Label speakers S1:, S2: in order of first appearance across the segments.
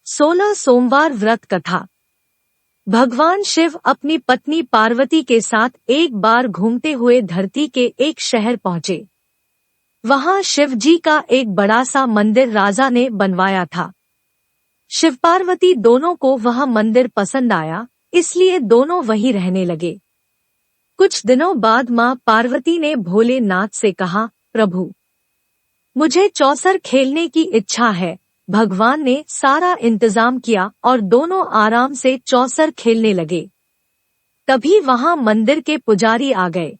S1: 16 सोमवार व्रत कथा। भगवान शिव अपनी पत्नी पार्वती के साथ एक बार घूमते हुए धरती के एक शहर पहुंचे। वहां शिव जी का एक बड़ा सा मंदिर राजा ने बनवाया था। शिव पार्वती दोनों को वह मंदिर पसंद आया, इसलिए दोनों वहीं रहने लगे। कुछ दिनों बाद मां पार्वती ने भोलेनाथ से कहा, प्रभु, मुझे चौसर खेलने की इच्छा है। भगवान ने सारा इंतजाम किया और दोनों आराम से चौसर खेलने लगे। तभी वहां मंदिर के पुजारी आ गए।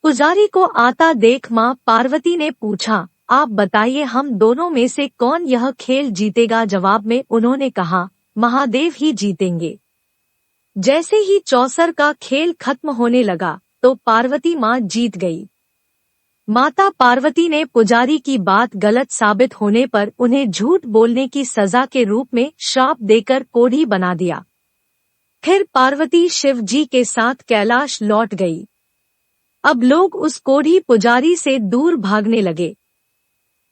S1: पुजारी को आता देख मां पार्वती ने पूछा, आप बताइए, हम दोनों में से कौन यह खेल जीतेगा? जवाब में उन्होंने कहा, महादेव ही जीतेंगे। जैसे ही चौसर का खेल खत्म होने लगा तो पार्वती मां जीत गई। माता पार्वती ने पुजारी की बात गलत साबित होने पर उन्हें झूठ बोलने की सजा के रूप में श्राप देकर कोढ़ी बना दिया। फिर पार्वती शिव जी के साथ कैलाश लौट गई। अब लोग उस कोढ़ी पुजारी से दूर भागने लगे।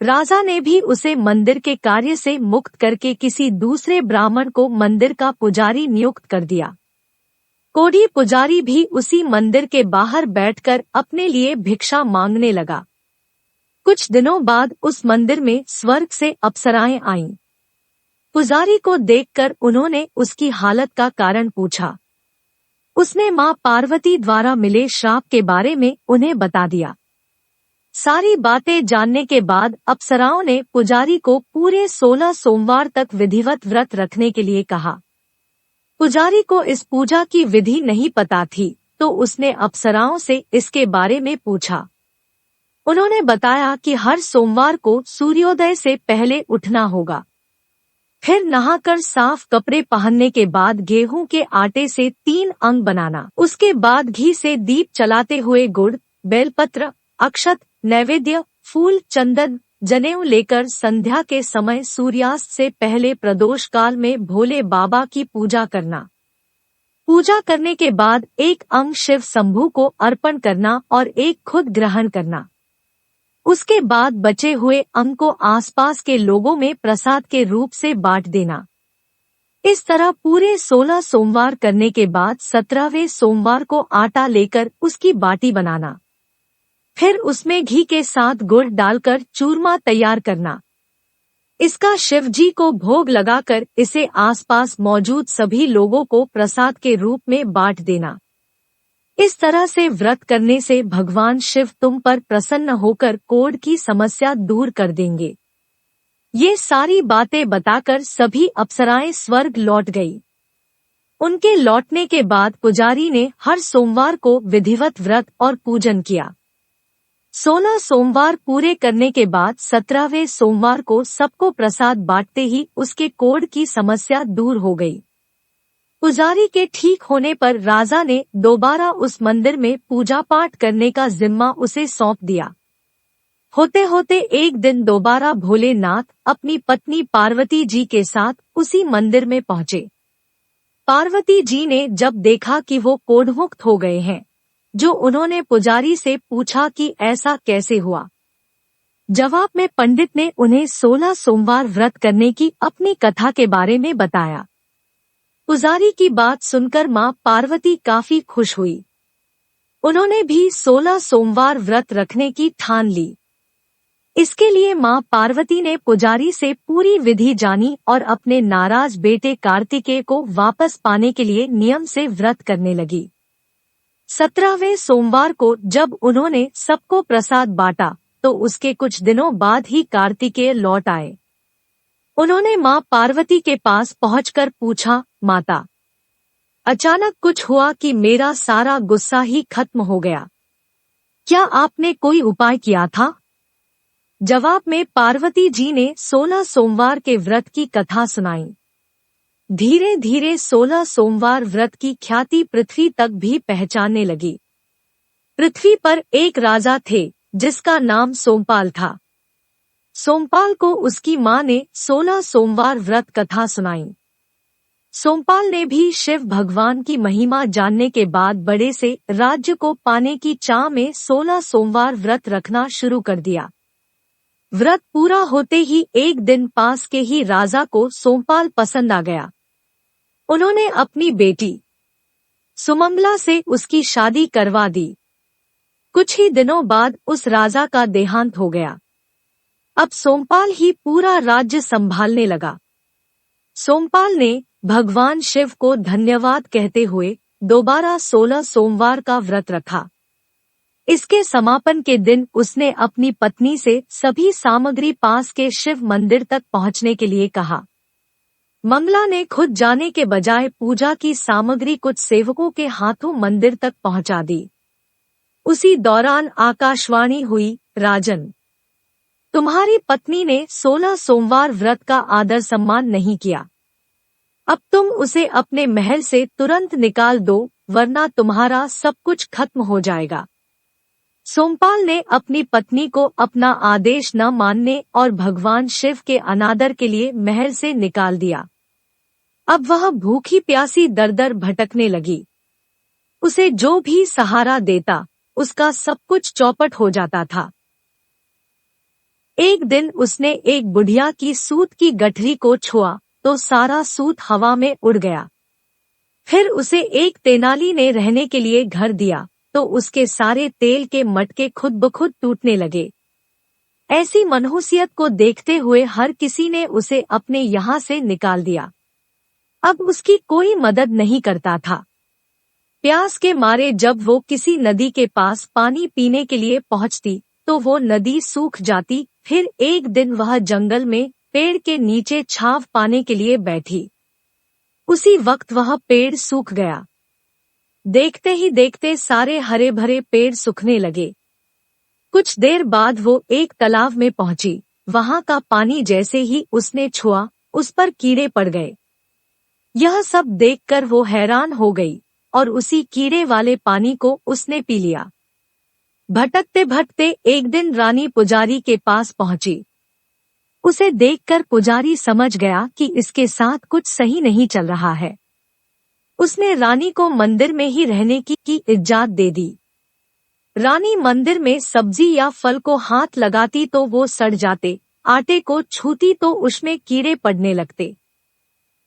S1: राजा ने भी उसे मंदिर के कार्य से मुक्त करके किसी दूसरे ब्राह्मण को मंदिर का पुजारी नियुक्त कर दिया। कोढ़ी पुजारी भी उसी मंदिर के बाहर बैठकर अपने लिए भिक्षा मांगने लगा। कुछ दिनों बाद उस मंदिर में स्वर्ग से अप्सराएं आईं। पुजारी को देखकर उन्होंने उसकी हालत का कारण पूछा। उसने मां पार्वती द्वारा मिले श्राप के बारे में उन्हें बता दिया। सारी बातें जानने के बाद अप्सराओं ने पुजारी को पूरे 16 सोमवार तक विधिवत व्रत रखने के लिए कहा। पुजारी को इस पूजा की विधि नहीं पता थी, तो उसने अप्सराओं से इसके बारे में पूछा। उन्होंने बताया कि हर सोमवार को सूर्योदय से पहले उठना होगा। फिर नहाकर साफ कपड़े पहनने के बाद गेहूं के आटे से 3 अंग बनाना। उसके बाद घी से दीप जलाते हुए गुड़, बेलपत्र, अक्षत, नैवेद्य, फूल, चंदन, जनेऊ लेकर संध्या के समय सूर्यास्त से पहले प्रदोष काल में भोले बाबा की पूजा करना। पूजा करने के बाद एक अंग शिव शंभू को अर्पण करना और एक खुद ग्रहण करना। उसके बाद बचे हुए अंग को आसपास के लोगों में प्रसाद के रूप से बांट देना। इस तरह पूरे 16 सोमवार करने के बाद 17वें सोमवार को आटा लेकर उसकी बाटी बनाना। फिर उसमें घी के साथ गुड़ डालकर चूरमा तैयार करना। इसका शिव जी को भोग लगाकर इसे आसपास मौजूद सभी लोगों को प्रसाद के रूप में बांट देना। इस तरह से व्रत करने से भगवान शिव तुम पर प्रसन्न होकर कोढ़ की समस्या दूर कर देंगे। ये सारी बातें बताकर सभी अप्सराएं स्वर्ग लौट गई। उनके लौटने के बाद पुजारी ने हर सोमवार को विधिवत व्रत और पूजन किया। 16 सोमवार पूरे करने के बाद 17वें सोमवार को सबको प्रसाद बांटते ही उसके कोढ़ की समस्या दूर हो गई। पुजारी के ठीक होने पर राजा ने दोबारा उस मंदिर में पूजा पाठ करने का जिम्मा उसे सौंप दिया। होते होते एक दिन दोबारा भोलेनाथ अपनी पत्नी पार्वती जी के साथ उसी मंदिर में पहुंचे। पार्वती जी ने जब देखा कि वो कोढ़मुक्त हो गए हैं, जो उन्होंने पुजारी से पूछा कि ऐसा कैसे हुआ। जवाब में पंडित ने उन्हें 16 सोमवार व्रत करने की अपनी कथा के बारे में बताया। पुजारी की बात सुनकर मां पार्वती काफी खुश हुई। उन्होंने भी 16 सोमवार व्रत रखने की ठान ली। इसके लिए मां पार्वती ने पुजारी से पूरी विधि जानी और अपने नाराज बेटे कार्तिकेय को वापस पाने के लिए नियम से व्रत करने लगी। 17वें सोमवार को जब उन्होंने सबको प्रसाद बांटा तो उसके कुछ दिनों बाद ही कार्तिकेय लौट आए। उन्होंने मां पार्वती के पास पहुंचकर पूछा, माता, अचानक कुछ हुआ कि मेरा सारा गुस्सा ही खत्म हो गया। क्या आपने कोई उपाय किया था? जवाब में पार्वती जी ने 16 सोमवार के व्रत की कथा सुनाई। धीरे धीरे 16 सोमवार व्रत की ख्याति पृथ्वी तक भी पहचानने लगी। पृथ्वी पर एक राजा थे जिसका नाम सोमपाल था। सोमपाल को उसकी मां ने 16 सोमवार व्रत कथा सुनाई। सोमपाल ने भी शिव भगवान की महिमा जानने के बाद बड़े से राज्य को पाने की चाह में 16 सोमवार व्रत रखना शुरू कर दिया। व्रत पूरा होते ही एक दिन पास के ही राजा को सोमपाल पसंद आ गया। उन्होंने अपनी बेटी सुमंगला से उसकी शादी करवा दी। कुछ ही दिनों बाद उस राजा का देहांत हो गया। अब सोमपाल ही पूरा राज्य संभालने लगा। सोमपाल ने भगवान शिव को धन्यवाद कहते हुए दोबारा 16 सोमवार का व्रत रखा। इसके समापन के दिन उसने अपनी पत्नी से सभी सामग्री पास के शिव मंदिर तक पहुंचने के लिए कहा। मंगला ने खुद जाने के बजाय पूजा की सामग्री कुछ सेवकों के हाथों मंदिर तक पहुंचा दी। उसी दौरान आकाशवाणी हुई, राजन, तुम्हारी पत्नी ने 16 सोमवार व्रत का आदर सम्मान नहीं किया। अब तुम उसे अपने महल से तुरंत निकाल दो, वरना तुम्हारा सब कुछ खत्म हो जाएगा। सोमपाल ने अपनी पत्नी को अपना आदेश न मानने और भगवान शिव के अनादर के लिए महल से निकाल दिया। अब वह भूखी प्यासी दर-दर भटकने लगी। उसे जो भी सहारा देता उसका सब कुछ चौपट हो जाता था। एक दिन उसने एक बुढ़िया की सूत की गठरी को छुआ तो सारा सूत हवा में उड़ गया। फिर उसे एक तेनाली ने रहने के लिए घर दिया तो उसके सारे तेल के मटके खुद ब खुद टूटने लगे। ऐसी मनहूसियत को देखते हुए हर किसी ने उसे अपने यहाँ से निकाल दिया। अब उसकी कोई मदद नहीं करता था। प्यास के मारे जब वो किसी नदी के पास पानी पीने के लिए पहुंचती तो वो नदी सूख जाती। फिर एक दिन वह जंगल में पेड़ के नीचे छांव पाने के लिए बैठी। उसी वक्त वह पेड़ सूख गया। देखते ही देखते सारे हरे भरे पेड़ सूखने लगे। कुछ देर बाद वो एक तालाब में पहुंची। वहां का पानी जैसे ही उसने छुआ उस पर कीड़े पड़ गए। यह सब देखकर वो हैरान हो गई और उसी कीड़े वाले पानी को उसने पी लिया। भटकते भटकते एक दिन रानी पुजारी के पास पहुंची। उसे देखकर पुजारी समझ गया कि इसके साथ कुछ सही नहीं चल रहा है। उसने रानी को मंदिर में ही रहने की इजाजत दे दी। रानी मंदिर में सब्जी या फल को हाथ लगाती तो वो सड़ जाते, आटे को छूती तो उसमें कीड़े पड़ने लगते,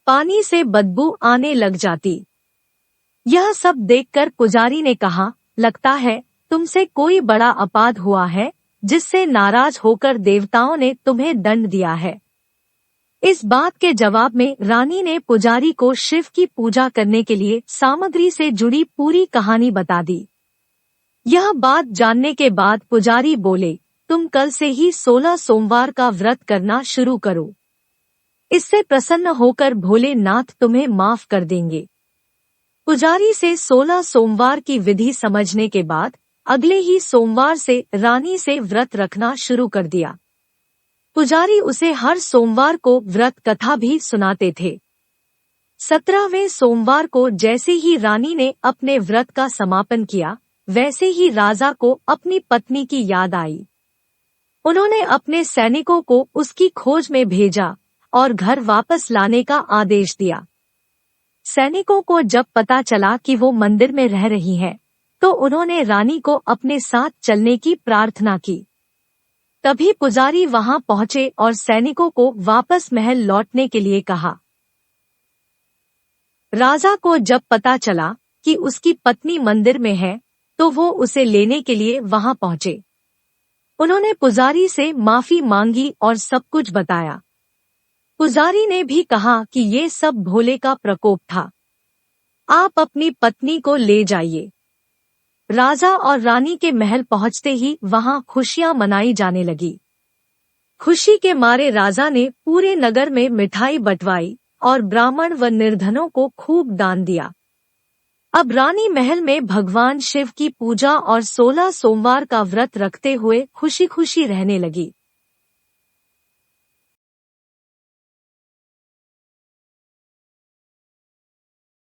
S1: पानी से बदबू आने लग जाती। यह सब देखकर पुजारी ने कहा, लगता है तुमसे कोई बड़ा अपराध हुआ है जिससे नाराज होकर देवताओं ने तुम्हें दंड दिया है। इस बात के जवाब में रानी ने पुजारी को शिव की पूजा करने के लिए सामग्री से जुड़ी पूरी कहानी बता दी। यह बात जानने के बाद पुजारी बोले, तुम कल से ही 16 सोमवार का व्रत करना शुरू करो। इससे प्रसन्न होकर भोलेनाथ तुम्हें माफ कर देंगे। पुजारी से 16 सोमवार की विधि समझने के बाद अगले ही सोमवार से रानी से व्रत रखना शुरू कर दिया। पुजारी उसे हर सोमवार को व्रत कथा भी सुनाते थे। 17वें सोमवार को जैसे ही रानी ने अपने व्रत का समापन किया, वैसे ही राजा को अपनी पत्नी की याद आई। उन्होंने अपने सैनिकों को उसकी खोज में भेजा और घर वापस लाने का आदेश दिया। सैनिकों को जब पता चला कि वो मंदिर में रह रही है, तो उन्होंने रानी को अपने साथ चलने की प्रार्थना की। तभी पुजारी वहां पहुंचे और सैनिकों को वापस महल लौटने के लिए कहा। राजा को जब पता चला कि उसकी पत्नी मंदिर में है, तो वो उसे लेने के लिए वहां पहुंचे। उन्होंने पुजारी से माफी मांगी और सब कुछ बताया। पुजारी ने भी कहा कि ये सब भोले का प्रकोप था, आप अपनी पत्नी को ले जाइए। राजा और रानी के महल पहुंचते ही वहां खुशियां मनाई जाने लगी। खुशी के मारे राजा ने पूरे नगर में मिठाई बंटवाई और ब्राह्मण व निर्धनों को खूब दान दिया। अब रानी महल में भगवान शिव की पूजा और 16 सोमवार का व्रत रखते हुए खुशी खुशी रहने लगी।